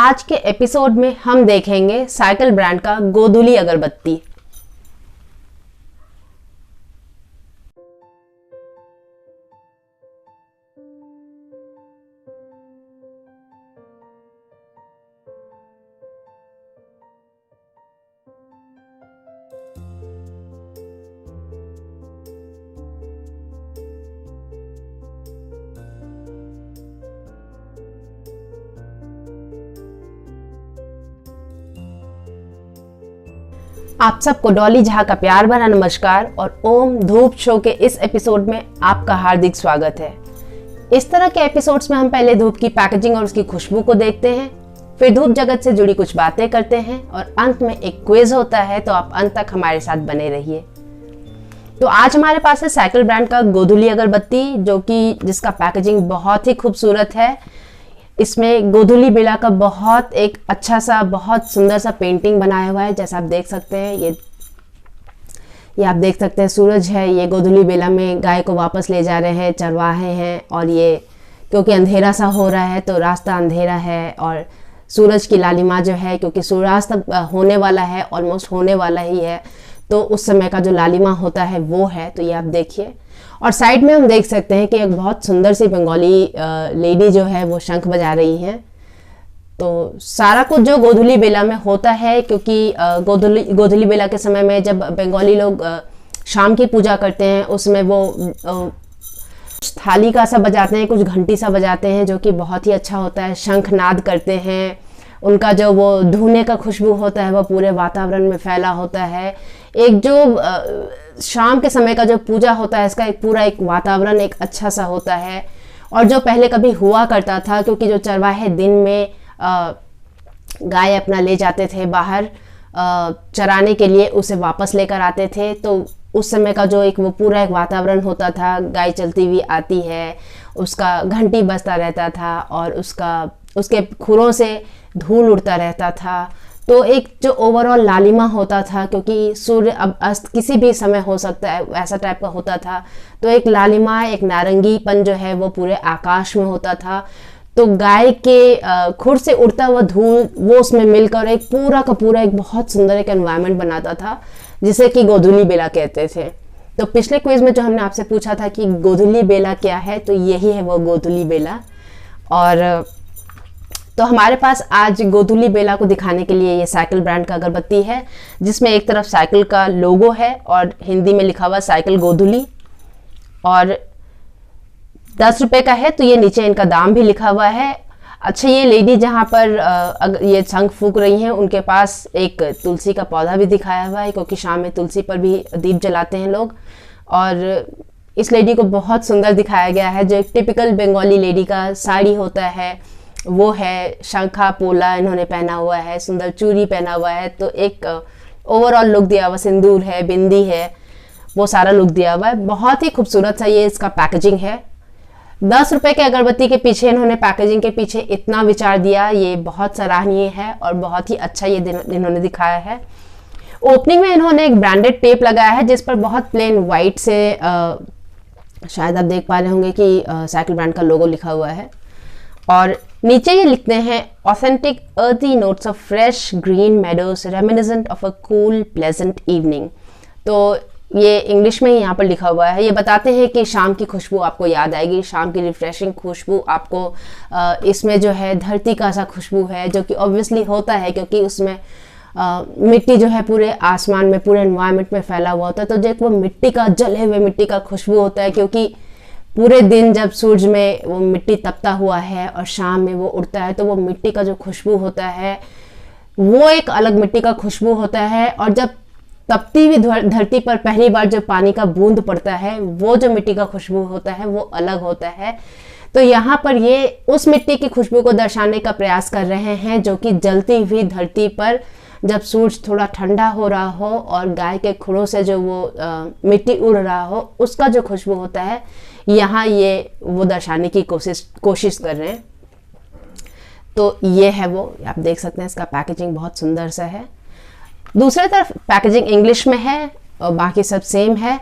आज के एपिसोड में हम देखेंगे साइकिल ब्रांड का गोधुली अगरबत्ती। आप सबको डॉली झा का प्यार भरा नमस्कार और ओम धूप शो के इस एपिसोड में आपका हार्दिक स्वागत है। इस तरह के एपिसोड्स में हम पहले धूप की पैकेजिंग और उसकी खुशबू को देखते हैं, फिर धूप जगत से जुड़ी कुछ बातें करते हैं और अंत में एक क्विज होता है, तो आप अंत तक हमारे साथ बने रहिए। तो आज हमारे पास है साइकिल ब्रांड का गोधुली अगरबत्ती, जो कि जिसका पैकेजिंग बहुत ही खूबसूरत है। इसमें गोधुली बेला का बहुत एक अच्छा सा बहुत सुंदर सा पेंटिंग बनाया हुआ है, जैसा आप देख सकते हैं। ये आप देख सकते हैं सूरज है, ये गोधुली बेला में गाय को वापस ले जा रहे हैं, चरवाहे हैं, और ये क्योंकि अंधेरा सा हो रहा है तो रास्ता अंधेरा है, और सूरज की लालिमा जो है क्योंकि सूर्यास्त होने वाला है, ऑलमोस्ट होने वाला ही है, तो उस समय का जो लालिमा होता है वो है। तो ये आप देखिए, और साइड में हम देख सकते हैं कि एक बहुत सुंदर सी बंगाली लेडी जो है वो शंख बजा रही है। तो सारा कुछ जो गोधुली बेला में होता है, क्योंकि गोधुली बेला के समय में जब बंगाली लोग शाम की पूजा करते हैं, उसमें वो थाली का सा बजाते हैं, कुछ घंटी सा बजाते हैं, जो कि बहुत ही अच्छा होता है। शंख नाद करते हैं, उनका जो वो धुने का खुशबू होता है वो पूरे वातावरण में फैला होता है। एक जो शाम के समय का जो पूजा होता है, इसका एक पूरा एक वातावरण एक अच्छा सा होता है। और जो पहले कभी हुआ करता था, क्योंकि जो चरवाहे दिन में गाय अपना ले जाते थे बाहर चराने के लिए, उसे वापस लेकर आते थे, तो उस समय का जो एक वो पूरा एक वातावरण होता था, गाय चलती हुई आती है, उसका घंटी बजता रहता था और उसके खुरों से धूल उड़ता रहता था। तो एक जो ओवरऑल लालिमा होता था, क्योंकि सूर्य अब अस्त किसी भी समय हो सकता है, ऐसा टाइप का होता था, तो एक लालिमा एक नारंगीपन जो है वो पूरे आकाश में होता था। तो गाय के खुर से उड़ता हुआ धूल वो उसमें मिलकर एक पूरा का पूरा एक बहुत सुंदर एक एनवायरनमेंट बनाता था, जिसे कि गोधुली बेला कहते थे। तो पिछले क्विज में जो हमने आपसे पूछा था कि गोधुली बेला क्या है, तो यही है वो गोधुली बेला। और तो हमारे पास आज गोधुली बेला को दिखाने के लिए ये साइकिल ब्रांड का अगरबत्ती है, जिसमें एक तरफ साइकिल का लोगो है और हिंदी में लिखा हुआ साइकिल गोधुली, और 10 रुपए का है। तो ये नीचे इनका दाम भी लिखा हुआ है। अच्छा, ये लेडी जहाँ पर ये शंख फूंक रही हैं, उनके पास एक तुलसी का पौधा भी दिखाया हुआ है, क्योंकि शाम में तुलसी पर भी दीप जलाते हैं लोग। और इस लेडी को बहुत सुंदर दिखाया गया है, जो एक टिपिकल बंगाली लेडी का साड़ी होता है वो है। शंखा पोला इन्होंने पहना हुआ है, सुंदर चूड़ी पहना हुआ है, तो एक ओवरऑल लुक दिया हुआ, सिंदूर है, बिंदी है, वो सारा लुक दिया हुआ है। बहुत ही खूबसूरत सा ये इसका पैकेजिंग है। 10 रुपए के अगरबत्ती के पीछे इन्होंने पैकेजिंग के पीछे इतना विचार दिया, ये बहुत सराहनीय है और बहुत ही अच्छा ये इन्होंने दिखाया है। ओपनिंग में इन्होंने एक ब्रांडेड टेप लगाया है, जिस पर बहुत प्लेन वाइट से शायद आप देख पा रहे होंगे कि साइकिल ब्रांड का लोगो लिखा हुआ है। और नीचे ये लिखते हैं ऑथेंटिक अर्थी notes of fresh green meadows reminiscent of a cool pleasant evening. तो ये इंग्लिश में ही यहाँ पर लिखा हुआ है। ये बताते हैं कि शाम की खुशबू आपको याद आएगी, शाम की रिफ्रेशिंग खुशबू आपको इसमें जो है धरती का सा खुशबू है, जो कि ऑब्वियसली होता है, क्योंकि उसमें मिट्टी जो है पूरे आसमान में पूरे एनवायरनमेंट में फैला हुआ होता है। तो जो वो मिट्टी का जले हुए मिट्टी का खुशबू होता है, क्योंकि पूरे दिन जब सूरज में वो मिट्टी तपता हुआ है और शाम में वो उड़ता है, तो वो मिट्टी का जो खुशबू होता है वो एक अलग मिट्टी का खुशबू होता है। और जब तपती हुई धरती पर पहली बार जब पानी का बूंद पड़ता है, वो जो मिट्टी का खुशबू होता है वो अलग होता है। तो यहाँ पर ये उस मिट्टी की खुशबू को दर्शाने का प्रयास कर रहे हैं, जो कि जलती हुई धरती पर जब सूरज थोड़ा ठंडा हो रहा हो और गाय के खुरों से जो वो मिट्टी उड़ रहा हो, उसका जो खुशबू होता है, यहाँ ये वो दर्शाने की कोशिश कर रहे हैं। तो ये है वो, आप देख सकते हैं इसका पैकेजिंग बहुत सुंदर सा है। दूसरी तरफ पैकेजिंग इंग्लिश में है और बाकी सब सेम है।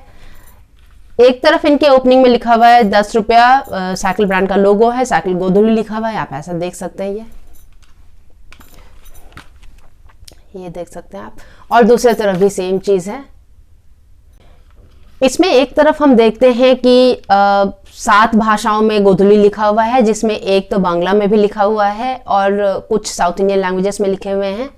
एक तरफ इनके ओपनिंग में लिखा हुआ है 10 रुपया, साइकिल ब्रांड का लोगो है, साइकिल गोधुली लिखा हुआ है, आप ऐसा देख सकते हैं। ये ये देख सकते हैं आप, और दूसरे तरफ भी सेम चीज़ है। इसमें एक तरफ हम देखते हैं कि 7 भाषाओं में गोधुली लिखा हुआ है, जिसमें एक तो बांग्ला में भी लिखा हुआ है और कुछ साउथ इंडियन लैंग्वेजेस में लिखे हुए हैं।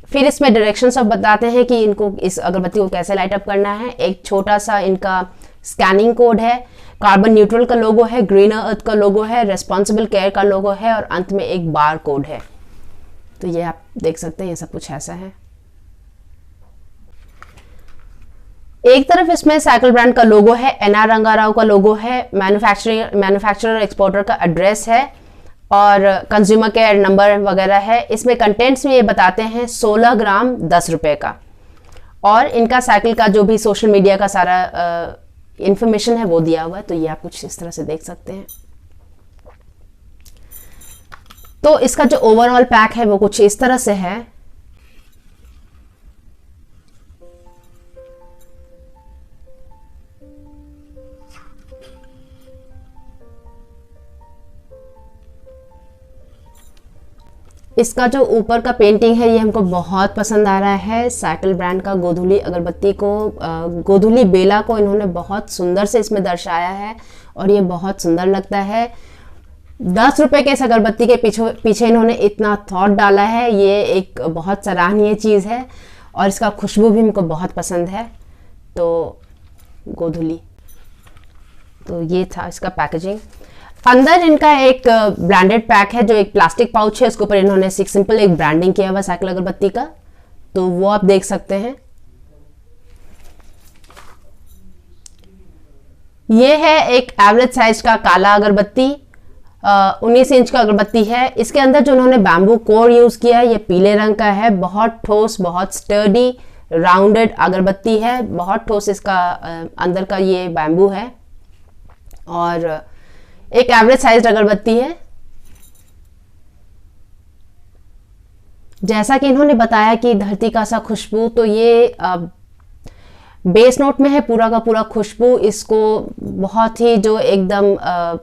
फिर इसमें डायरेक्शंस सब बताते हैं कि इनको, इस अगरबत्ती को कैसे लाइट अप करना है। एक छोटा सा इनका स्कैनिंग कोड है, कार्बन न्यूट्रल का लोगो है, ग्रीन अर्थ का लोगो है, रेस्पॉन्सिबल केयर का लोगो है और अंत में एक बार कोड है। तो ये आप देख सकते हैं, ये सब कुछ ऐसा है। एक तरफ इसमें साइकिल ब्रांड का लोगो है, एनआर रंगाराव का लोगो है, मैन्युफैक्चरर एक्सपोर्टर का एड्रेस है और कंज्यूमर केयर नंबर वगैरह है। इसमें कंटेंट्स में ये बताते हैं 16 ग्राम 10 रुपए का, और इनका साइकिल का जो भी सोशल मीडिया का सारा इंफॉर्मेशन है वो दिया हुआ है। तो ये आप कुछ इस तरह से देख सकते हैं। तो इसका जो ओवरऑल पैक है वो कुछ इस तरह से है। इसका जो ऊपर का पेंटिंग है ये हमको बहुत पसंद आ रहा है। साइकिल ब्रांड का गोधुली अगरबत्ती को, गोधुली बेला को इन्होंने बहुत सुंदर से इसमें दर्शाया है और ये बहुत सुंदर लगता है। 10 रुपए के इस अगरबत्ती के पीछे इन्होंने इतना थॉट डाला है, ये एक बहुत सराहनीय चीज़ है और इसका खुशबू भी हमको बहुत पसंद है। तो गोधुली, तो ये था इसका पैकेजिंग। अंदर इनका एक ब्रांडेड पैक है, जो एक प्लास्टिक पाउच है, उसके ऊपर इन्होंने सिंपल एक ब्रांडिंग किया हुआ साइकिल अगरबत्ती का, तो वो आप देख सकते हैं। ये है एक एवरेज साइज का काला अगरबत्ती, 19 इंच का अगरबत्ती है। इसके अंदर जो उन्होंने बैम्बू कोर यूज किया है ये पीले रंग का है, बहुत ठोस, बहुत स्टर्डी, राउंडेड अगरबत्ती है, बहुत ठोस इसका अंदर का ये बैम्बू है और एक एवरेज साइज अगरबत्ती है। जैसा कि इन्होंने बताया कि धरती का सा खुशबू, तो ये बेस नोट में है पूरा का पूरा खुशबू। इसको बहुत ही जो एकदम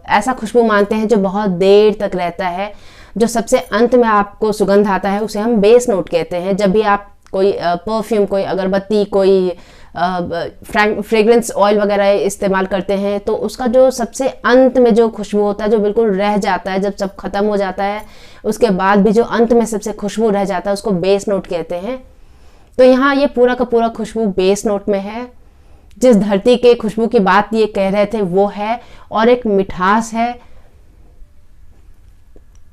ऐसा खुशबू मानते हैं जो बहुत देर तक रहता है। जो सबसे अंत में आपको सुगंध आता है उसे हम बेस नोट कहते हैं। जब भी आप कोई परफ्यूम, कोई अगरबत्ती, कोई फ्रेग्रेंस ऑयल वगैरह इस्तेमाल करते हैं तो उसका जो सबसे अंत में जो खुशबू होता है, जो बिल्कुल रह जाता है, जब सब खत्म हो जाता है उसके बाद भी जो अंत में सबसे खुशबू रह जाता है उसको बेस नोट कहते हैं। तो यहाँ ये पूरा का पूरा खुशबू बेस नोट में है। जिस धरती के खुशबू की बात ये कह रहे थे वो है, और एक मिठास है,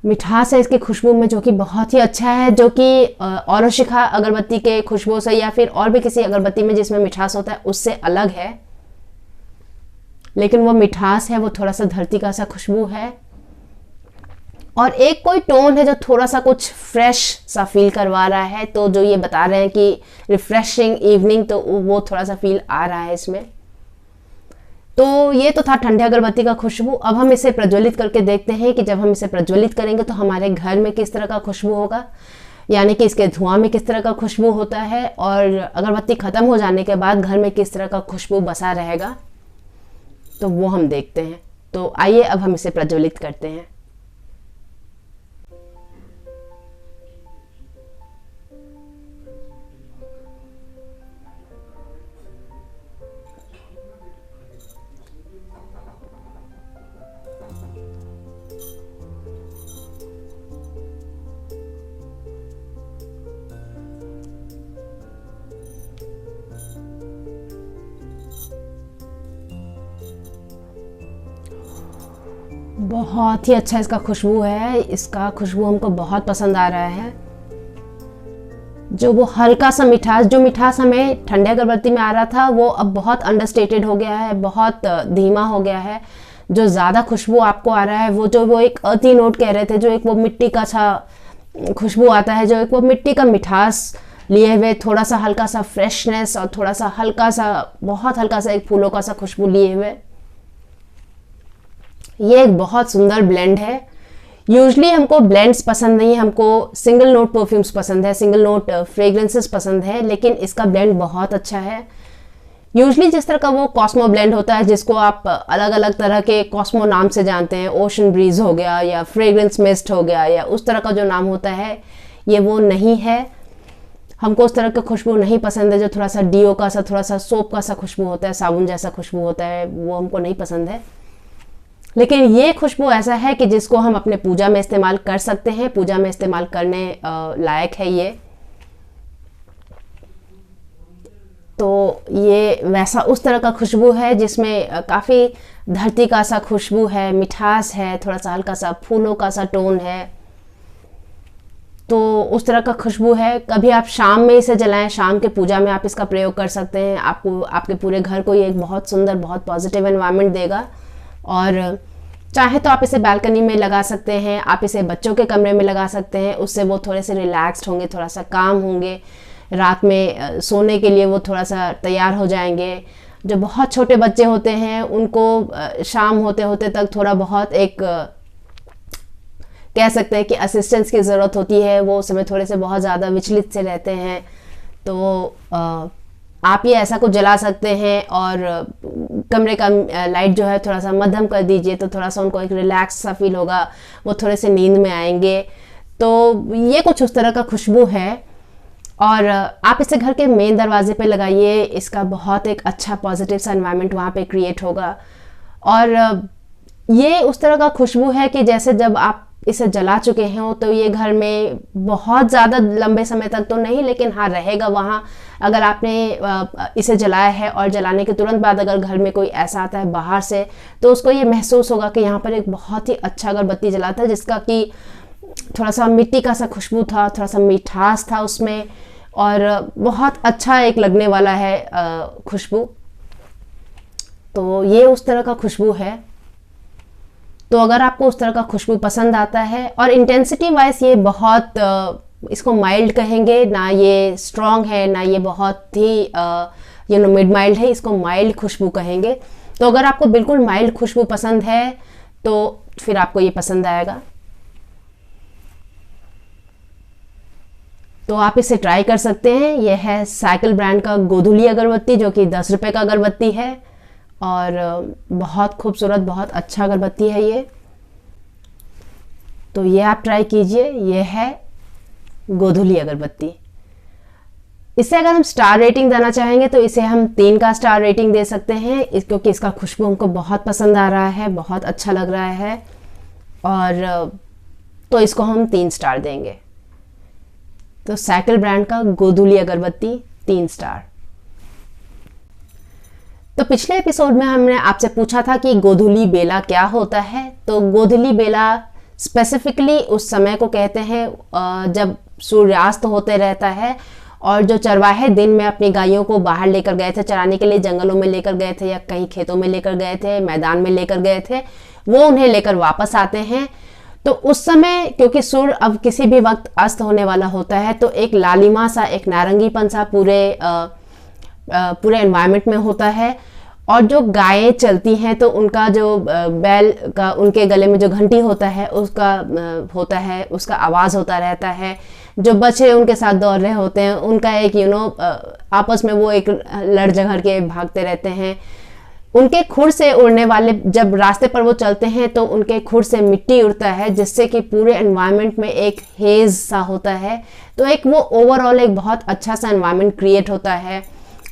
मिठास है इसकी खुशबू में जो कि बहुत ही अच्छा है, जो कि औरशिखा अगरबत्ती के खुशबू से या फिर और भी किसी अगरबत्ती में जिसमें मिठास होता है उससे अलग है। लेकिन वो मिठास है वो थोड़ा सा धरती का सा खुशबू है, और एक कोई टोन है जो थोड़ा सा कुछ फ्रेश सा फील करवा रहा है। तो जो ये बता रहे हैं कि रिफ्रेशिंग इवनिंग, तो वो थोड़ा सा फील आ रहा है इसमें। तो ये तो था ठंडे अगरबत्ती का खुशबू। अब हम इसे प्रज्वलित करके देखते हैं कि जब हम इसे प्रज्वलित करेंगे तो हमारे घर में किस तरह का खुशबू होगा, यानी कि इसके धुआं में किस तरह का खुशबू होता है और अगरबत्ती ख़त्म हो जाने के बाद घर में किस तरह का खुशबू बसा रहेगा, तो वो हम देखते हैं। तो आइए अब हम इसे प्रज्वलित करते हैं। बहुत ही अच्छा इसका खुशबू है, इसका खुशबू हमको बहुत पसंद आ रहा है। जो वो हल्का सा मिठास, जो मिठास हमें ठंडे अगरबत्ती में आ रहा था वो अब बहुत अंडरस्टेटेड हो गया है, बहुत धीमा हो गया है। जो ज़्यादा खुशबू आपको आ रहा है वो एक अर्थी नोट कह रहे थे, जो एक वो मिट्टी का सा खुशबू आता है, जो एक वो मिट्टी का मिठास लिए हुए, थोड़ा सा हल्का सा फ्रेशनेस और थोड़ा सा हल्का सा, बहुत हल्का सा एक फूलों का सा खुशबू लिए हुए। ये एक बहुत सुंदर ब्लेंड है। यूजली हमको ब्लेंड्स पसंद नहीं है, हमको सिंगल नोट परफ्यूम्स पसंद है, सिंगल नोट फ्रेग्रेंसेस पसंद है, लेकिन इसका ब्लेंड बहुत अच्छा है। यूजली जिस तरह का वो कॉस्मो ब्लेंड होता है, जिसको आप अलग अलग तरह के कॉस्मो नाम से जानते हैं, ओशन ब्रीज हो गया या फ्रेग्रेंस मिस्ट हो गया या उस तरह का जो नाम होता है, ये वो नहीं है। हमको उस तरह का खुशबू नहीं पसंद है जो थोड़ा सा डीओ का सा, थोड़ा सा सोप का सा खुशबू होता है, साबुन जैसा खुशबू होता है, वो हमको नहीं पसंद है। लेकिन ये खुशबू ऐसा है कि जिसको हम अपने पूजा में इस्तेमाल कर सकते हैं, पूजा में इस्तेमाल करने लायक है ये। तो ये वैसा उस तरह का खुशबू है जिसमें काफ़ी धरती का सा खुशबू है, मिठास है, थोड़ा सा हल्का सा फूलों का सा टोन है। तो उस तरह का खुशबू है। कभी आप शाम में इसे जलाएं, शाम के पूजा में आप इसका प्रयोग कर सकते हैं। आपको आपके पूरे घर को ये एक बहुत सुंदर, बहुत पॉजिटिव एनवायरनमेंट देगा। और चाहे तो आप इसे बालकनी में लगा सकते हैं, आप इसे बच्चों के कमरे में लगा सकते हैं, उससे वो थोड़े से रिलैक्स्ड होंगे, थोड़ा सा काम होंगे, रात में सोने के लिए वो थोड़ा सा तैयार हो जाएंगे। जो बहुत छोटे बच्चे होते हैं उनको शाम होते होते तक थोड़ा बहुत एक कह सकते हैं कि असिस्टेंस की ज़रूरत होती है, वो उस समय थोड़े से बहुत ज़्यादा विचलित से रहते हैं। तो आप ये ऐसा कुछ जला सकते हैं और कमरे का लाइट जो है थोड़ा सा मध्यम कर दीजिए, तो थोड़ा सा उनको एक रिलैक्स सा फील होगा, वो थोड़े से नींद में आएंगे। तो ये कुछ उस तरह का खुशबू है। और आप इसे घर के मेन दरवाजे पे लगाइए, इसका बहुत एक अच्छा पॉजिटिव सा एनवायरनमेंट वहाँ पे क्रिएट होगा। और ये उस तरह का खुशबू है कि जैसे जब आप इसे जला चुके हैं तो ये घर में बहुत ज़्यादा लंबे समय तक तो नहीं, लेकिन हाँ रहेगा वहाँ। अगर आपने इसे जलाया है और जलाने के तुरंत बाद अगर घर में कोई ऐसा आता है बाहर से, तो उसको ये महसूस होगा कि यहाँ पर एक बहुत ही अच्छा अगरबत्ती जला था, जिसका कि थोड़ा सा मिट्टी का सा खुशबू था, थोड़ा सा मिठास था उसमें, और बहुत अच्छा एक लगने वाला है खुशबू। तो ये उस तरह का खुशबू है। तो अगर आपको उस तरह का खुशबू पसंद आता है, और इंटेंसिटी वाइज ये बहुत इसको माइल्ड कहेंगे ना, ये स्ट्रॉन्ग है ना ये बहुत ही मिड माइल्ड है, इसको माइल्ड खुशबू कहेंगे। तो अगर आपको बिल्कुल माइल्ड खुशबू पसंद है तो फिर आपको ये पसंद आएगा। तो आप इसे ट्राई कर सकते हैं। यह है साइकिल ब्रांड का गोधुली अगरबत्ती, जो कि 10 रुपये का अगरबत्ती है, और बहुत खूबसूरत, बहुत अच्छा अगरबत्ती है ये। तो ये आप ट्राई कीजिए। ये है गोधुली अगरबत्ती। इसे अगर हम स्टार रेटिंग देना चाहेंगे तो इसे हम 3 का स्टार रेटिंग दे सकते हैं, क्योंकि इसका खुशबू हमको बहुत पसंद आ रहा है, बहुत अच्छा लग रहा है, और तो इसको हम 3 स्टार देंगे। तो साइकिल ब्रांड का गोधुली अगरबत्ती 3 स्टार। तो पिछले एपिसोड में हमने आपसे पूछा था कि गोधुली बेला क्या होता है। तो गोधुली बेला स्पेसिफिकली उस समय को कहते हैं जब सूर्यास्त होते रहता है, और जो चरवाहे दिन में अपनी गायों को बाहर लेकर गए थे चराने के लिए, जंगलों में लेकर गए थे या कहीं खेतों में लेकर गए थे, मैदान में लेकर गए थे, वो उन्हें लेकर वापस आते हैं। तो उस समय क्योंकि सूर्य अब किसी भी वक्त अस्त होने वाला होता है, तो एक लालिमा सा, एक नारंगीपन सा पूरे एनवायरनमेंट में होता है। और जो गायें चलती हैं तो उनका जो बैल का, उनके गले में जो घंटी होता है उसका आवाज़ होता रहता है। जो बछड़े उनके साथ दौड़ रहे होते हैं उनका एक आपस में वो एक लड़ झगड़ के भागते रहते हैं। उनके खुर से उड़ने वाले, जब रास्ते पर वो चलते हैं तो उनके खुर से मिट्टी उड़ता है, जिससे कि पूरे एनवायरनमेंट में एक हेज सा होता है। तो एक वो ओवरऑल एक बहुत अच्छा सा एनवायरनमेंट क्रिएट होता है।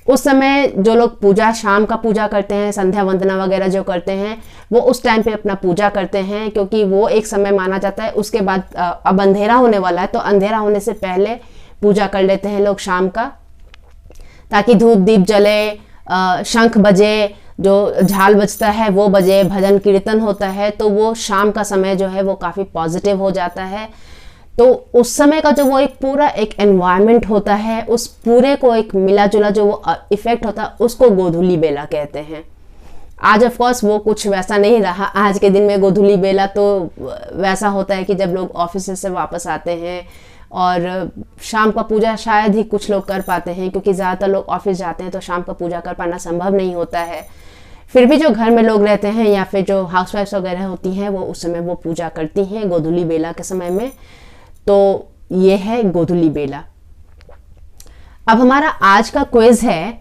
उस समय जो लोग पूजा, शाम का पूजा करते हैं, संध्या वंदना वगैरह जो करते हैं, वो उस टाइम पे अपना पूजा करते हैं, क्योंकि वो एक समय माना जाता है। उसके बाद अब अंधेरा होने वाला है, तो अंधेरा होने से पहले पूजा कर लेते हैं लोग शाम का, ताकि धूप दीप जले, शंख बजे, जो झाल बजता है वो बजे, भजन कीर्तन होता है, तो वो शाम का समय जो है वो काफ़ी पॉजिटिव हो जाता है। तो उस समय का जो वो एक पूरा एक एनवायरनमेंट होता है, उस पूरे को एक मिला जुला जो वो इफेक्ट होता है, उसको गोधुली बेला कहते हैं। आज ऑफ कोर्स वो कुछ वैसा नहीं रहा। आज के दिन में गोधुली बेला तो वैसा होता है कि जब लोग ऑफिस से वापस आते हैं, और शाम का पूजा शायद ही कुछ लोग कर पाते हैं, क्योंकि ज़्यादातर लोग ऑफिस जाते हैं तो शाम का पूजा कर पाना संभव नहीं होता है। फिर भी जो घर में लोग रहते हैं या फिर जो हाउसवाइफ्स वगैरह होती हैं, वो उस समय वो पूजा करती हैं गोधुली बेला के समय में। तो ये है गोधुली बेला। अब हमारा आज का क्विज है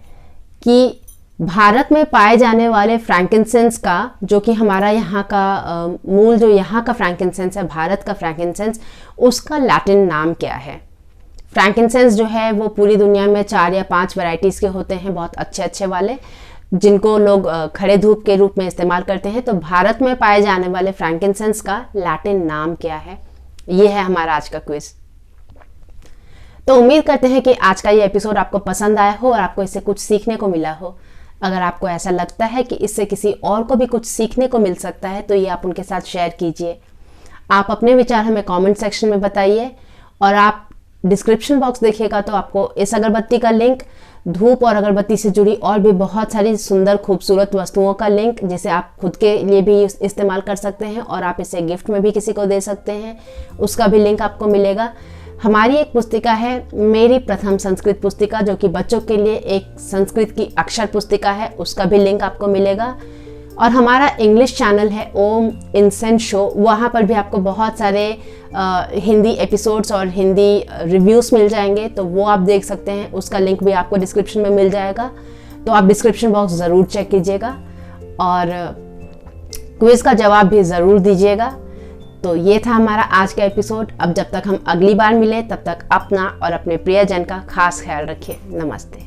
कि भारत में पाए जाने वाले फ्रैंकिनसेंस का, जो कि हमारा यहाँ का जो यहाँ का फ्रैंकिनसेंस है, भारत का फ्रैंकिनसेंस, उसका लैटिन नाम क्या है। फ्रैंकिनसेंस जो है वो पूरी दुनिया में 4 या 5 वैरायटीज़ के होते हैं, बहुत अच्छे अच्छे वाले, जिनको लोग खड़े धूप के रूप में इस्तेमाल करते हैं। तो भारत में पाए जाने वाले फ्रैंकिनसेंस का लैटिन नाम क्या है, ये है हमारा आज का क्विज। तो उम्मीद करते हैं कि आज का ये एपिसोड आपको पसंद आया हो और आपको इससे कुछ सीखने को मिला हो। अगर आपको ऐसा लगता है कि इससे किसी और को भी कुछ सीखने को मिल सकता है तो ये आप उनके साथ शेयर कीजिए। आप अपने विचार हमें कमेंट सेक्शन में बताइए, और आप डिस्क्रिप्शन बॉक्स देखिएगा तो आपको इस अगरबत्ती का लिंक, धूप और अगरबत्ती से जुड़ी और भी बहुत सारी सुंदर खूबसूरत वस्तुओं का लिंक, जिसे आप खुद के लिए भी इस्तेमाल कर सकते हैं और आप इसे गिफ्ट में भी किसी को दे सकते हैं, उसका भी लिंक आपको मिलेगा। हमारी एक पुस्तिका है मेरी प्रथम संस्कृत पुस्तिका, जो कि बच्चों के लिए एक संस्कृत की अक्षर पुस्तिका है, उसका भी लिंक आपको मिलेगा। और हमारा इंग्लिश चैनल है ओम इंसेंस शो, वहाँ पर भी आपको बहुत सारे हिंदी एपिसोड्स और हिंदी रिव्यूज़ मिल जाएंगे, तो वो आप देख सकते हैं, उसका लिंक भी आपको डिस्क्रिप्शन में मिल जाएगा। तो आप डिस्क्रिप्शन बॉक्स ज़रूर चेक कीजिएगा और क्विज़ का जवाब भी ज़रूर दीजिएगा। तो ये था हमारा आज का एपिसोड। अब जब तक हम अगली बार मिलें तब तक अपना और अपने प्रियजन का खास ख्याल रखिए। नमस्ते।